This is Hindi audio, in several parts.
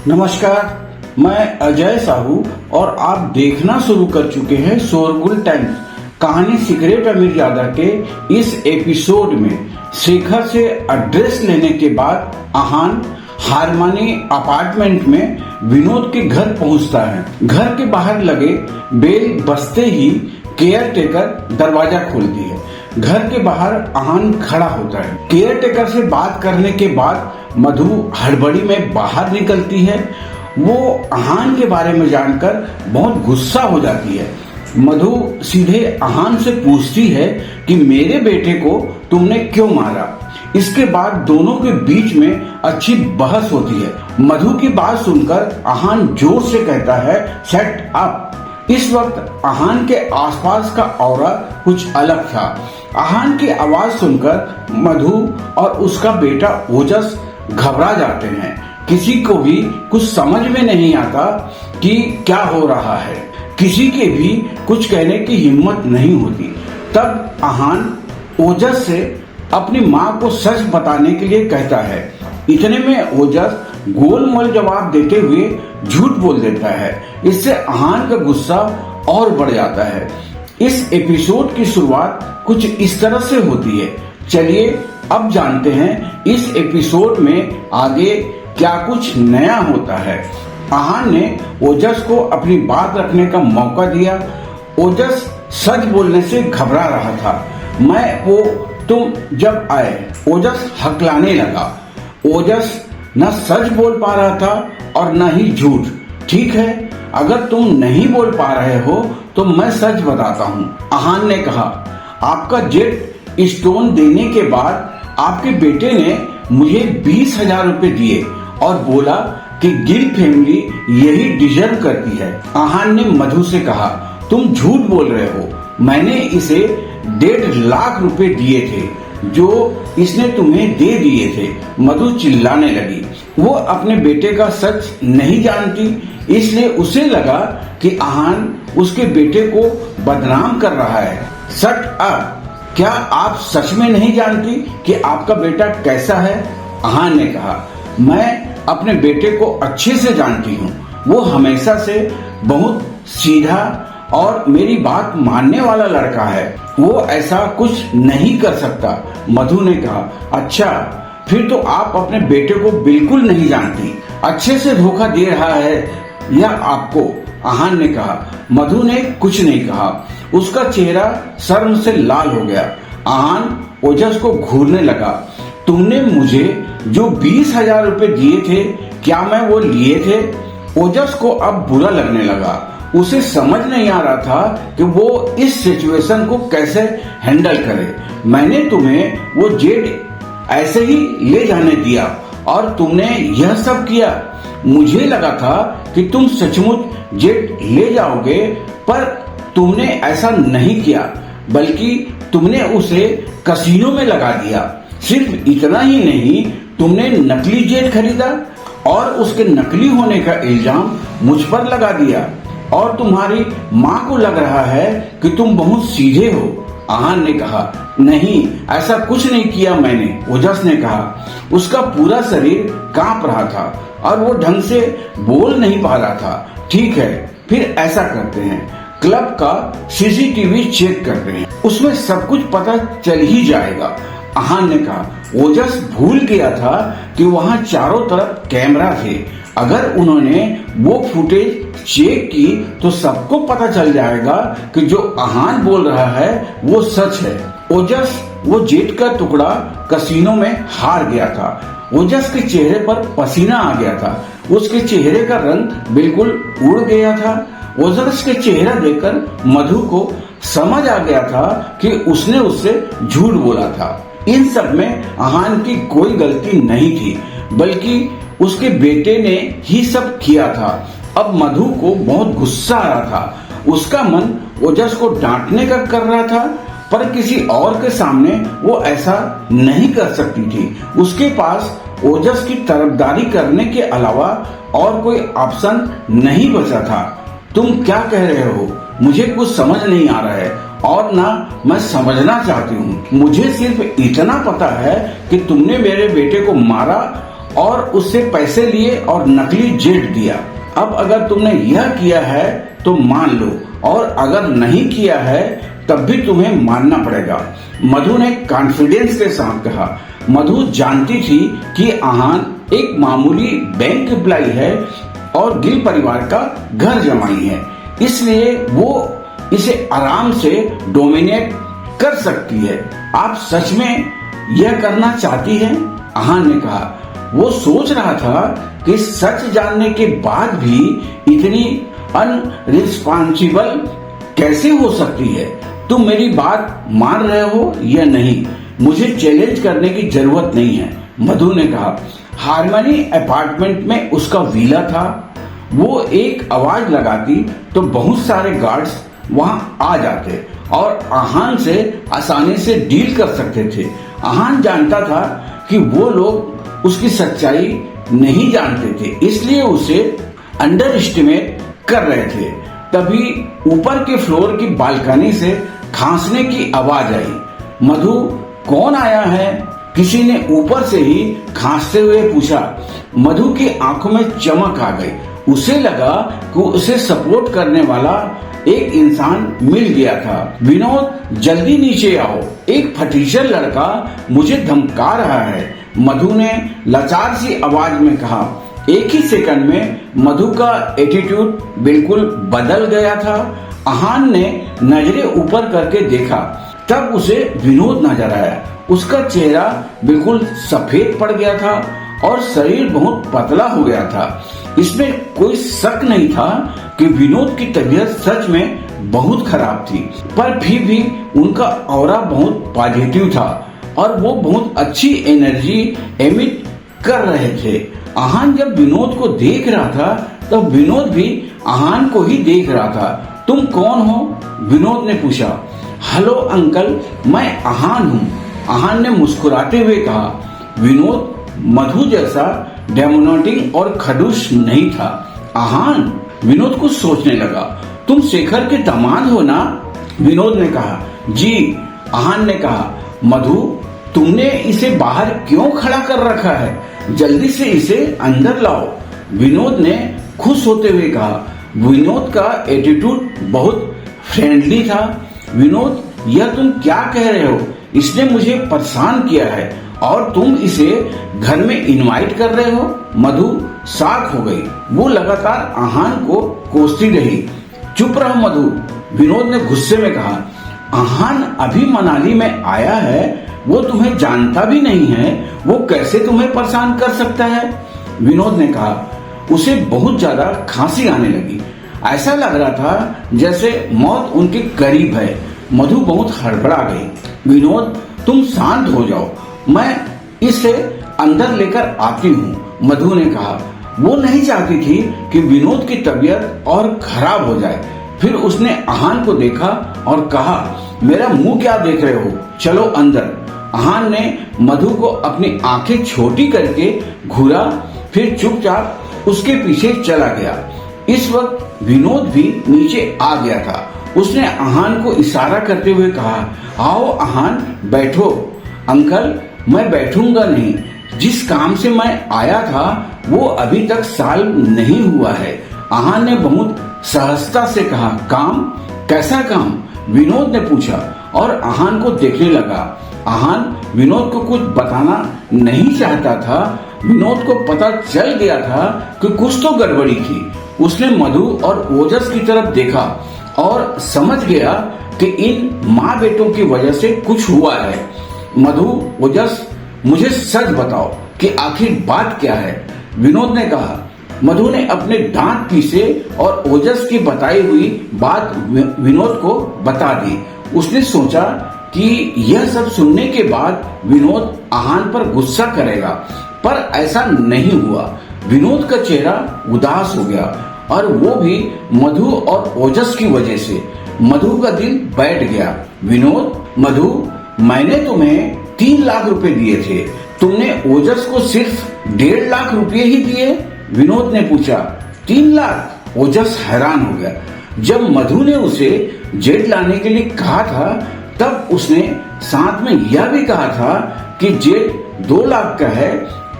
नमस्कार, मैं अजय साहू और आप देखना शुरू कर चुके हैं शोरगुल टाइम्स। कहानी सीक्रेट अमीरजादा के इस एपिसोड में शेखर से एड्रेस लेने के बाद आहान हारमानी अपार्टमेंट में विनोद के घर पहुंचता है। घर के बाहर लगे बेल बजते ही केयर टेकर दरवाजा खोलती है। घर के बाहर आहान खड़ा होता है। केयर टेकर से बात करने के बाद मधु हड़बड़ी में बाहर निकलती है। वो आहान के बारे में जानकर बहुत गुस्सा हो जाती है। मधु सीधे आहान से पूछती है कि मेरे बेटे को तुमने क्यों मारा। इसके बाद दोनों के बीच में अच्छी बहस होती है। मधु की बात सुनकर आहान जोर से कहता है, शट अप। इस वक्त आहान के आसपास का ऑरा कुछ अलग था। आहान की आवाज सुनकर मधु और उसका बेटा ओजस घबरा जाते हैं। किसी को भी कुछ समझ में नहीं आता कि क्या हो रहा है। किसी के भी कुछ कहने की हिम्मत नहीं होती। तब आहान ओजस से अपनी माँ को सच बताने के लिए कहता है। इतने में ओजस गोलमोल जवाब देते हुए झूठ बोल देता है। इससे आहान का गुस्सा और बढ़ जाता है। इस एपिसोड की शुरुआत कुछ इस तरह से होती है। चलिए अब जानते हैं इस एपिसोड में आगे क्या कुछ नया होता है। आहान ने ओजस को अपनी बात रखने का मौका दिया। ओजस सच बोलने से घबरा रहा था। तुम जब आए, ओजस हकलाने लगा। ओजस न सच बोल पा रहा था और न ही झूठ। ठीक है, अगर तुम नहीं बोल पा रहे हो तो मैं सच बताता हूँ, आहान ने कहा। आपका जेट स्टोन देने के बाद आपके बेटे ने मुझे 20,000 रुपए दिए और बोला कि गिल फैमिली यही डिजर्व करती है। आहान ने मधु से कहा, तुम झूठ बोल रहे हो। मैंने इसे 1.5 लाख रुपए दिए थे जो इसने तुम्हें दे दिए थे। मधु चिल्लाने लगी। वो अपने बेटे का सच नहीं जानती, इसलिए उसे लगा कि आहान उसके बेटे को बदनाम कर रहा है। Shut up. क्या आप सच में नहीं जानती कि आपका बेटा कैसा है? आहान ने कहा, मैं अपने बेटे को अच्छे से जानती हूँ। वो हमेशा से बहुत सीधा और मेरी बात मानने वाला लड़का है। वो ऐसा कुछ नहीं कर सकता। मधु ने कहा, अच्छा, फिर तो आप अपने बेटे को बिल्कुल नहीं जानती। अच्छे से धोखा दे रहा है यह आपको, आहान ने कहा। मधु ने कुछ नहीं कहा। उसका चेहरा शर्म से लाल हो गया। आहान ओजस को घूरने लगा। तुमने मुझे जो 20,000 रुपए दिए थे, क्या मैं वो लिए थे? ओजस को अब बुरा लगने लगा। उसे समझ नहीं आ रहा था कि वो इस सिचुएशन को कैसे हैंडल करे। मैंने तुम्हें वो जेट ऐसे ही ले जाने दिया और तुमने यह सब किया। मुझे लगा था कि तुम सचमुच जेट ले जाओगे, पर तुमने ऐसा नहीं किया, बल्कि तुमने उसे कसीनो में लगा दिया। सिर्फ इतना ही नहीं, तुमने नकली जेट खरीदा और उसके नकली होने का इल्जाम मुझ पर लगा दिया। और तुम्हारी माँ को लग रहा है कि तुम बहुत सीधे हो। आहान ने कहा, नहीं, ऐसा कुछ नहीं किया मैंने। ओजस ने कहा। उसका पूरा शरीर कांप रहा था और वो ढंग से बोल नहीं पा रहा था। ठीक है, फिर ऐसा करते हैं, क्लब का सीसीटीवी चेक करते हैं, उसमें सब कुछ पता चल ही जाएगा। आहान ने कहा। ओजस भूल गया था कि वहाँ चारों तरफ कैमरा थे। अगर उन्होंने वो फुटेज चेक की तो सबको पता चल जाएगा कि जो आहान बोल रहा है वो सच है। ओजस वो जेट का टुकड़ा कसीनो में हार गया था। ओजस के चेहरे पर पसीना आ गया था। उसके चेहरे का रंग बिल्कुल उड़ गया था। ओजस के चेहरा देखकर मधु को समझ आ गया था कि उसने उससे झूठ बोला था। इन सब में आहान की कोई गलती नहीं थी, बल्कि उसके बेटे ने ही सब किया था। अब मधु को बहुत गुस्सा आ रहा था। उसका मन ओजस को डांटने का कर रहा था, पर किसी और के सामने वो ऐसा नहीं कर सकती थी। उसके पास ओजस की तरफदारी करने के अलावा और कोई ऑप्शन नहीं बचा था। तुम क्या कह रहे हो? मुझे कुछ समझ नहीं आ रहा है और ना मैं समझना चाहती हूँ। मुझे सिर्फ इतना पता है कि तुमने मेरे बेटे को मारा और उससे पैसे लिए और नकली जेट दिया। अब अगर तुमने यह किया है तो मान लो, और अगर नहीं किया है तब भी तुम्हें मानना पड़ेगा, मधु ने कॉन्फिडेंस के साथ कहा। मधु जानती थी कि आहान एक मामूली बैंक एम्प्लॉय है और गिल परिवार का घर जमाई है, इसलिए वो इसे आराम से डोमिनेट कर सकती है। आप सच में यह करना चाहती हैं? आहान ने कहा। वो सोच रहा था कि सच जानने के बाद भी इतनी अनरिस्पॉन्सिबल कैसे हो सकती है। तुम मेरी बात मान रहे हो या नहीं? मुझे चैलेंज करने की जरूरत नहीं है, मधु ने कहा। हार्मनी अपार्टमेंट में उसका विला था। वो एक आवाज लगाती तो बहुत सारे गार्ड्स वहां आ जाते और आहान से आसानी से डील कर सकते थे। आहान जानता था कि वो लोग उसकी सच्चाई नहीं जानते थे, इसलिए उसे अंडर एस्टिमेट कर रहे थे। तभी ऊपर के फ्लोर की बालकनी से खांसने की आवाज आई। मधु, कौन आया है? किसी ने ऊपर से ही खांसते हुए पूछा। मधु की आंखों में चमक आ गई। उसे लगा कि उसे सपोर्ट करने वाला एक इंसान मिल गया था। विनोद, जल्दी नीचे आओ, एक फटीचर लड़का मुझे धमका रहा है, मधु ने लाचार सी आवाज में कहा। एक ही सेकंड में मधु का एटीट्यूड बिल्कुल बदल गया था। आहान ने नजरें ऊपर करके देखा, तब उसे विनोद नजर आया। उसका चेहरा बिल्कुल सफेद पड़ गया था और शरीर बहुत पतला हो गया था। इसमें कोई शक नहीं था कि विनोद की तबीयत सच में बहुत खराब थी, पर फिर भी उनका ऑरा बहुत पॉजिटिव था और वो बहुत अच्छी एनर्जी एमिट कर रहे थे। आहान जब विनोद को देख रहा था तब विनोद भी आहान को ही देख रहा था। तुम कौन हो? विनोद ने पूछा। हेलो अंकल, मैं आहान हूँ, आहान ने मुस्कुराते हुए कहा। विनोद मधु जैसा डेमोनेटिंग और खड़ूस नहीं था। आहान, विनोद कुछ सोचने लगा। तुम शेखर के दामाद हो ना? विनोद ने कहा। जी, आहान ने कहा। मधु, तुमने इसे बाहर क्यों खड़ा कर रखा है? जल्दी से इसे अंदर लाओ, विनोद ने खुश होते हुए कहा। विनोद का एटीट्यूड बहुत फ्रेंडली था। विनोद, यह तुम क्या कह रहे हो? इसने मुझे परेशान किया है और तुम इसे घर में इनवाइट कर रहे हो? मधु शॉक हो गई। वो लगातार आहान को कोसती रही। चुप रहो मधु, विनोद ने गुस्से में कहा। आहान अभी मनाली में आया है, वो तुम्हें जानता भी नहीं है, वो कैसे तुम्हें परेशान कर सकता है? विनोद ने कहा। उसे बहुत ज्यादा खांसी आने लगी। ऐसा लग रहा था जैसे मौत उनके करीब है। मधु बहुत हड़बड़ा गई। विनोद, तुम शांत हो जाओ, मैं इसे अंदर लेकर आती हूँ, मधु ने कहा। वो नहीं चाहती थी कि विनोद की तबीयत और खराब हो जाए। फिर उसने आहान को देखा और कहा, मेरा मुंह क्या देख रहे हो, चलो अंदर। आहान ने मधु को अपनी आंखें छोटी करके घूरा, फिर चुपचाप उसके पीछे चला गया। इस वक्त विनोद भी नीचे आ गया था। उसने आहान को इशारा करते हुए कहा, आओ आहान, बैठो। अंकल, मैं बैठूंगा नहीं। जिस काम से मैं आया था वो अभी तक सॉल्व नहीं हुआ है। आहान ने बहुत सहजता से कहा। काम? कैसा काम? विनोद ने पूछा और आहान को देखने लगा। आहान विनोद को कुछ बताना नहीं चाहता था। विनोद को पता चल गया था कि कुछ तो गड़बड़ी थी। उसने मधु और ओजस की तरफ देखा और समझ गया कि इन माँ बेटों की वजह से कुछ हुआ है। मधु, ओजस, मुझे सच बताओ कि आखिर बात क्या है, विनोद ने कहा। मधु ने अपने दांत पीसे और ओजस की बताई हुई बात विनोद को बता दी। उसने सोचा कि यह सब सुनने के बाद विनोद आहान पर गुस्सा करेगा, पर ऐसा नहीं हुआ। विनोद का चेहरा उदास हो गया और वो भी मधु और ओजस की वजह से। मधु का दिल बैठ गया। विनोद, मधु, मैंने तुम्हें 3 लाख रुपए दिए थे, तुमने ओजस को सिर्फ 1.5 लाख रुपए ही दिए? विनोद ने पूछा। 3 लाख? ओजस हैरान हो गया। जब मधु ने उसे जेट लाने के लिए कहा था तब उसने साथ में यह भी कहा था कि जेट 2 लाख का है।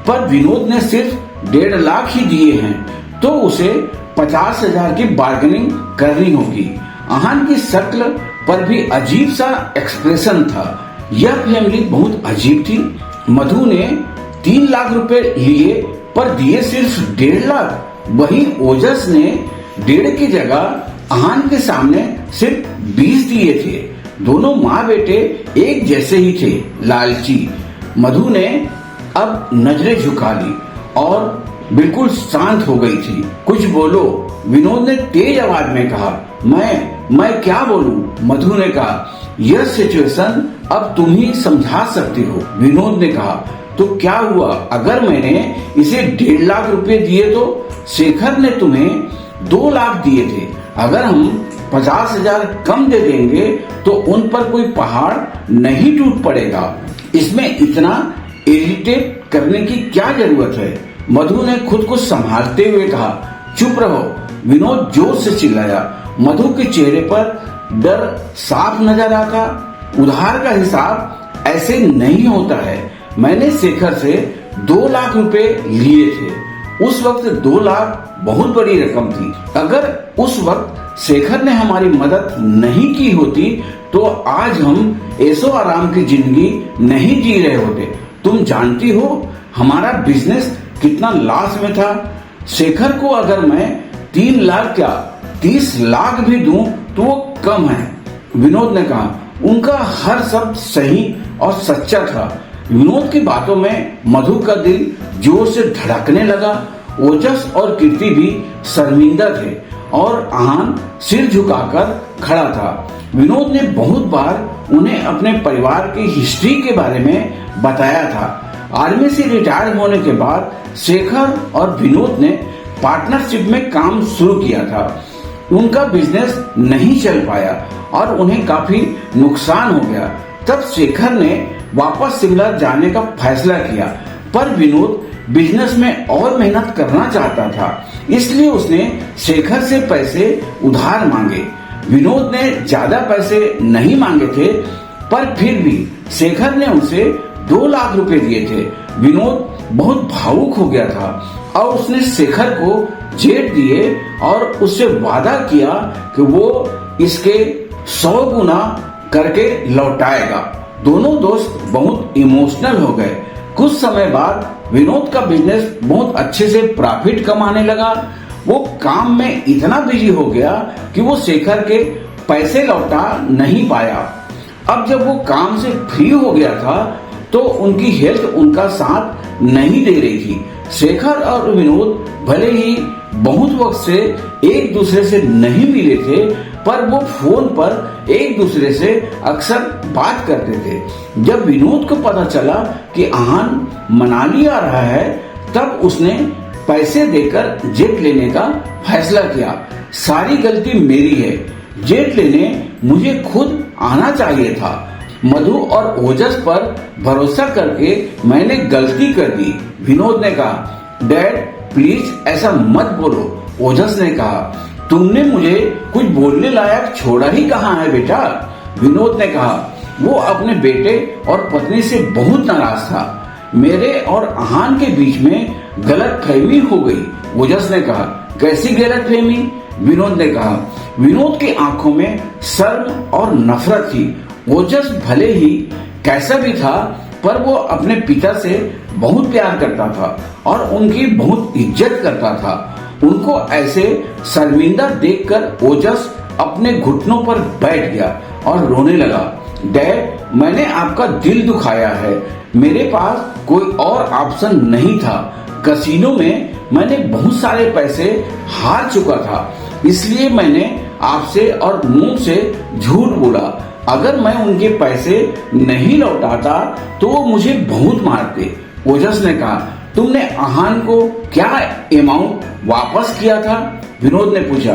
पर विनोद ने सिर्फ 1.5 लाख ही दिए हैं, तो उसे 50,000 की बार्गेनिंग करनी होगी। आहान की शक्ल पर भी अजीब सा एक्सप्रेशन था। यह फैमिली बहुत अजीब थी। मधु ने 3 लाख रुपए लिए पर दिए सिर्फ 1.5 लाख। वहीं ओजस ने 1.5 की जगह आहान के सामने सिर्फ 20 दिए थे। दोनों माँ बेटे एक जैसे ही थे, लालची। मधु ने अब नजरें झुका ली और बिल्कुल शांत हो गई थी। कुछ बोलो, विनोद ने तेज आवाज में कहा। मैं क्या बोलूं? मधु ने कहा। यह सिचुएशन अब तुम ही समझा सकती हो, विनोद ने कहा। तो क्या हुआ अगर मैंने इसे 1.5 लाख रुपए दिए तो? शेखर ने तुम्हें 2 लाख दिए थे। अगर हम 50,000 कम दे देंगे तो उन पर कोई पहाड़ नहीं टूट पड़ेगा। इसमें इतना इरिटेट करने की क्या जरूरत है? मधु ने खुद को संभालते हुए कहा। चुप रहो, विनोद जोर से चिल्लाया। मधु के चेहरे पर डर साफ नजर आता। उधार का हिसाब ऐसे नहीं होता है। मैंने शेखर से 2 लाख रुपए लिए थे। उस वक्त 2 लाख बहुत बड़ी रकम थी। अगर उस वक्त शेखर ने हमारी मदद नहीं की होती तो आज हम ऐशो आराम की जिंदगी नहीं जी रहे होते। तुम जानती हो हमारा बिजनेस कितना लॉस में था। शेखर को अगर मैं 3 लाख क्या 30 लाख भी दूं तो वो कम है, विनोद ने कहा। उनका हर शब्द सही और सच्चा था। विनोद की बातों में मधु का दिल जोर से धड़कने लगा। ओजस और कीर्ति भी शर्मिंदा थे और आहान सिर झुकाकर खड़ा था। विनोद ने बहुत बार उन्हें अपने परिवार की हिस्ट्री के बारे में बताया था। आर्मी से रिटायर होने के बाद शेखर और विनोद ने पार्टनरशिप में काम शुरू किया था। उनका बिजनेस नहीं चल पाया और उन्हें काफी नुकसान हो गया। तब शेखर ने वापस शिमला जाने का फैसला किया, पर विनोद बिजनेस में और मेहनत करना चाहता था, इसलिए उसने शेखर से पैसे उधार मांगे। विनोद ने ज्यादा पैसे नहीं मांगे थे, पर फिर भी शेखर ने उसे 2 लाख रुपए दिए थे। विनोद बहुत भावुक हो गया था और उसने शेखर को जेट दिए और उससे वादा किया कि वो इसके 100 गुना करके लौटाएगा। दोनों दोस्त बहुत इमोशनल हो गए। कुछ समय बाद विनोद का बिजनेस बहुत अच्छे से प्रॉफिट कमाने लगा। वो काम में इतना बिजी हो गया कि वो शेखर के पैसे लौटा नहीं पाया। अब जब वो काम से फ्री हो गया था तो उनकी हेल्थ उनका साथ नहीं दे रही थी। शेखर और विनोद भले ही बहुत वक्त से एक दूसरे से नहीं मिले थे, पर वो फोन पर एक दूसरे से अक्सर बात करते थे। जब विनोद को पता चला कि आहान मनाली आ रहा है, तब उसने पैसे देकर जेट लेने का फैसला किया। सारी गलती मेरी है, जेट लेने मुझे खुद आना चाहिए था। मधु और ओजस पर भरोसा करके मैंने गलती कर दी, विनोद ने कहा। डैड प्लीज ऐसा मत बोलो, ओजस ने कहा। तुमने मुझे कुछ बोलने लायक छोड़ा ही कहाँ है बेटा, विनोद ने कहा। वो अपने बेटे और पत्नी से बहुत नाराज था। मेरे और आहान के बीच में गलतफहमी हो गई, ओजस ने कहा। कैसी गलतफहमी, विनोद ने कहा। विनोद की आंखों में शर्म और नफरत थी। ओजस भले ही कैसा भी था, पर वो अपने पिता से बहुत प्यार करता था और उनकी बहुत इज्जत करता था। उनको ऐसे शर्मिंदा देखकर ओजस अपने घुटनों पर बैठ गया और रोने लगा। डैड, मैंने आपका दिल दुखाया है। मेरे पास कोई और ऑप्शन नहीं था। कसिनो में मैंने बहुत सारे पैसे हार चुका था, इसलिए मैंने आपसे और मुंह से झूठ बोला। अगर मैं उनके पैसे नहीं लौटाता तो वो मुझे बहुत मारते, ओजस ने कहा। तुमने आहान को क्या अमाउंट वापस किया था, विनोद ने पूछा।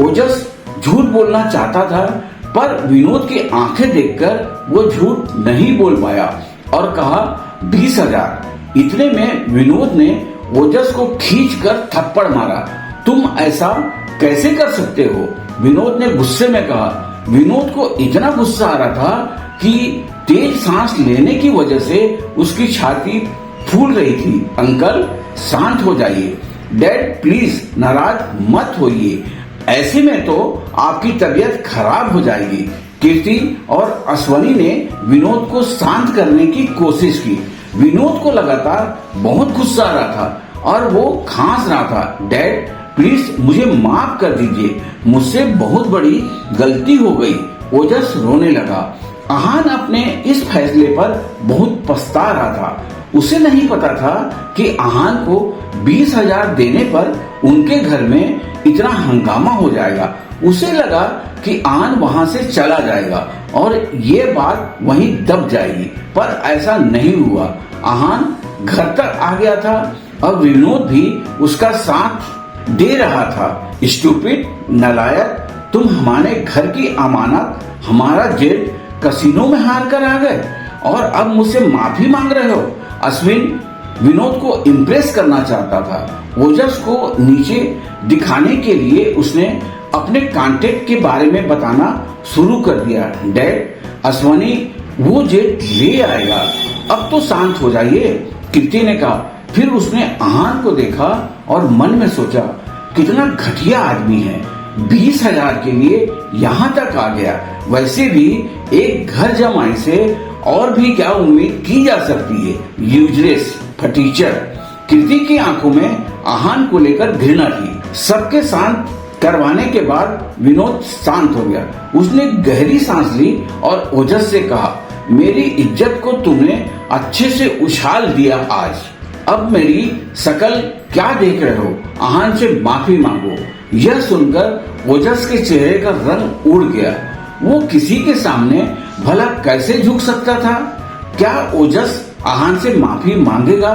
ओजस झूठ बोलना चाहता था, पर विनोद की आंखें देखकर वो झूठ नहीं बोल पाया और कहा 20,000। इतने में विनोद ने ओजस को खींचकर थप्पड़ मारा। तुम ऐसा कैसे कर सकते हो, विनोद ने गुस्से में कहा। विनोद को इतना गुस्सा आ रहा था कि तेज सांस लेने की वजह से उसकी छाती फूल रही थी। अंकल शांत हो जाइए, डैड प्लीज नाराज मत होइए, ऐसे में तो आपकी तबीयत खराब हो जाएगी। कीर्ति और अश्वनी ने विनोद को शांत करने की कोशिश की। विनोद को लगातार बहुत गुस्सा आ रहा था और वो खांस रहा था। डैड प्लीज मुझे माफ कर दीजिए, मुझसे बहुत बड़ी गलती हो गई। ओजस रोने लगा। आहान अपने इस फैसले पर बहुत पछता रहा था। उसे नहीं पता था कि आहान को 20,000 देने पर उनके घर में इतना हंगामा हो जाएगा। उसे लगा कि आहान वहां से चला जाएगा और ये बात वहीं दब जाएगी, पर ऐसा नहीं हुआ। आहान घर तक आ गया था और विनोद भी उसका साथ दे रहा था। स्टूपिड, नालायक, तुम हमारे घर की अमानत, हमारा जेल कसिनो में हार कर आ गए और अब मुझसे माफी मांग रहे हो। अश्विन विनोद को इम्प्रेस करना चाहता था। ओजस को नीचे दिखाने के लिए उसने अपने कांटेक्ट के बारे में बताना शुरू कर दिया। डैड, अश्वनी वो जेट ले आएगा, अब तो शांत हो जाइए, कीर्ति ने कहा। फिर उसने आहान को देखा और मन में सोचा, कितना घटिया आदमी है, 20,000 के लिए यहाँ तक आ गया। वैसे भी एक घर जमाई से और भी क्या उम्मीद की जा सकती है। यूजलेस फटीचर। कीर्ति की आंखों में आहान को लेकर घृणा थी। सबके शांत करवाने के बाद विनोद शांत हो गया। उसने गहरी सांस ली और ओजस से कहा, मेरी इज्जत को तुमने अच्छे से उछाल दिया आज। अब मेरी शकल क्या देख रहे हो? आहान से माफी मांगो। यह सुनकर ओजस के चेहरे का रंग उड़ गया। वो किसी के सामने भला कैसे झुक सकता था? क्या ओजस आहान से माफी मांगेगा?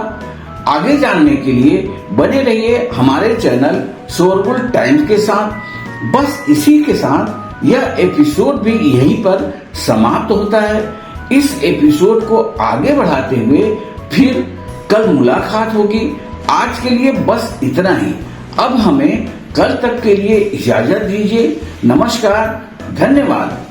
आगे जानने के लिए बने रहिए हमारे चैनल शोरगुल टाइम्स के साथ। बस इसी के साथ यह एपिसोड भी यहीं पर समाप्त होता है। इस एपिसोड को आगे बढ़ाते हुए फिर कल मुलाकात होगी। आज के लिए बस इतना ही। अब हमें कल तक के लिए इजाजत दीजिए। नमस्कार, धन्यवाद।